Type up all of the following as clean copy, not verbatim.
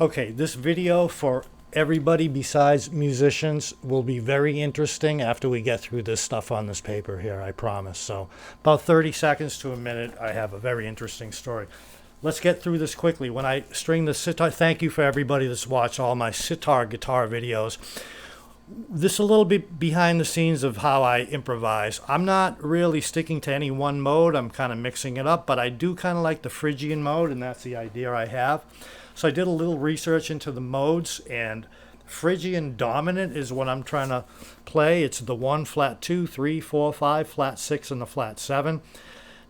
Okay, this video for everybody besides musicians will be very interesting after we get through this stuff on this paper here, I promise. So about 30 seconds to a minute, I have a very interesting story. Let's get through this quickly. When I string the sitar, thank you for everybody that's watched all my sitar guitar videos. This is a little bit behind the scenes of how I improvise. I'm not really sticking to any one mode. I'm kind of mixing it up, but I do kind of like the Phrygian mode, and that's the idea I have. So I did a little research into the modes, and Phrygian dominant is what I'm trying to play. It's the 1, flat 2, 3, 4, 5, flat 6, and the flat 7.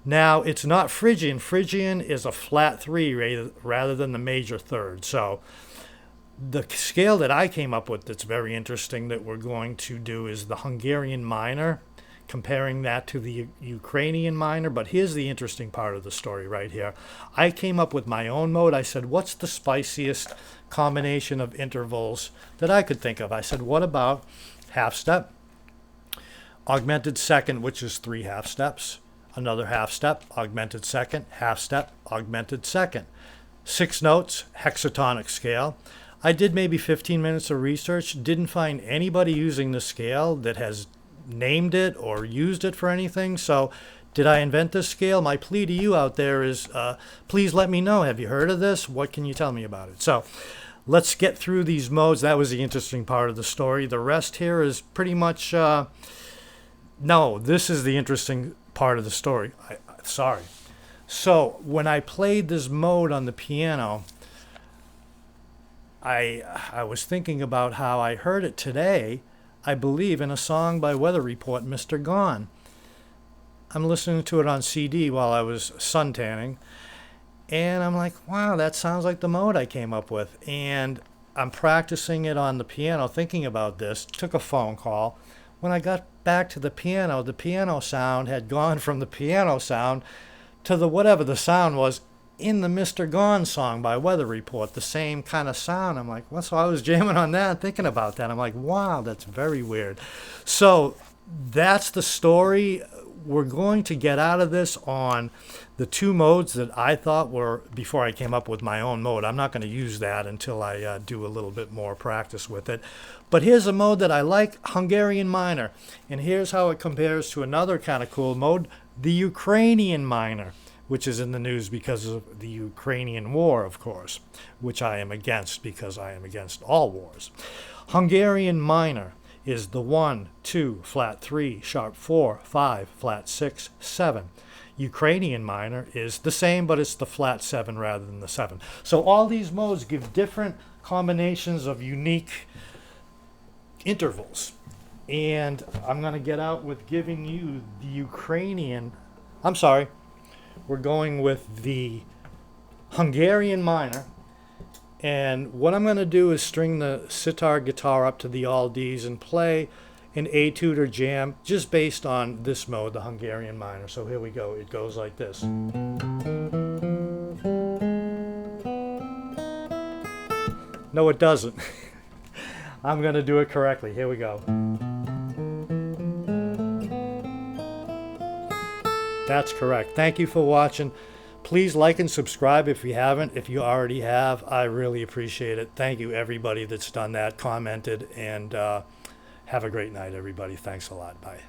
Now, it's not Phrygian. Phrygian is a flat 3 rather than the major third. So the scale that I came up with that's very interesting that we're going to do is the Hungarian minor, comparing that to the Ukrainian minor. But here's the interesting part of the story right here. I came up with my own mode. I said, what's the spiciest combination of intervals that I could think of? I said, what about half step, augmented second, which is 3 half steps, another half step, augmented second, half step, augmented second, 6 notes, hexatonic scale. I did maybe 15 minutes of research, didn't find anybody using the scale that has named it or used it for anything. So did I invent this scale? My plea to you out there is please let me know. Have you heard of this? What can you tell me about it? So let's get through these modes. That was the interesting part of the story. The rest here is pretty much no, this is the interesting part of the story. Sorry. So when I played this mode on the piano, I was thinking about how I heard it today, I believe, in a song by Weather Report, Mr. Gone. I'm listening to it on CD while I was suntanning, and I'm like, wow, that sounds like the mode I came up with. And I'm practicing it on the piano, thinking about this, took a phone call. When I got back to the piano sound had gone from the piano sound to the whatever the sound was in the Mr. Gone song by Weather Report, the same kind of sound. I'm like, well, so I was jamming on that, thinking about that. I'm like, wow, that's very weird. So that's the story. We're going to get out of this on the 2 modes that I thought were, before I came up with my own mode. I'm not going to use that until I do a little bit more practice with it. But here's a mode that I like, Hungarian minor. And here's how it compares to another kind of cool mode, the Ukrainian minor, which is in the news because of the Ukrainian war, of course, which I am against because I am against all wars. Hungarian minor is the 1, 2, flat 3, sharp 4, 5, flat 6, 7. Ukrainian minor is the same, but it's the flat 7 rather than the 7. So all these modes give different combinations of unique intervals. And I'm going to get out with giving you the Ukrainian, I'm sorry, we're going with the Hungarian minor, and what I'm going to do is string the sitar guitar up to the all Ds and play an etude or jam just based on this mode, the Hungarian minor. So here we go. It goes like this. No, it doesn't. I'm going to do it correctly. Here we go. That's correct. Thank you for watching. Please like and subscribe if you haven't. If you already have, I really appreciate it. Thank you, everybody that's done that, commented, and have a great night, everybody. Thanks a lot. Bye.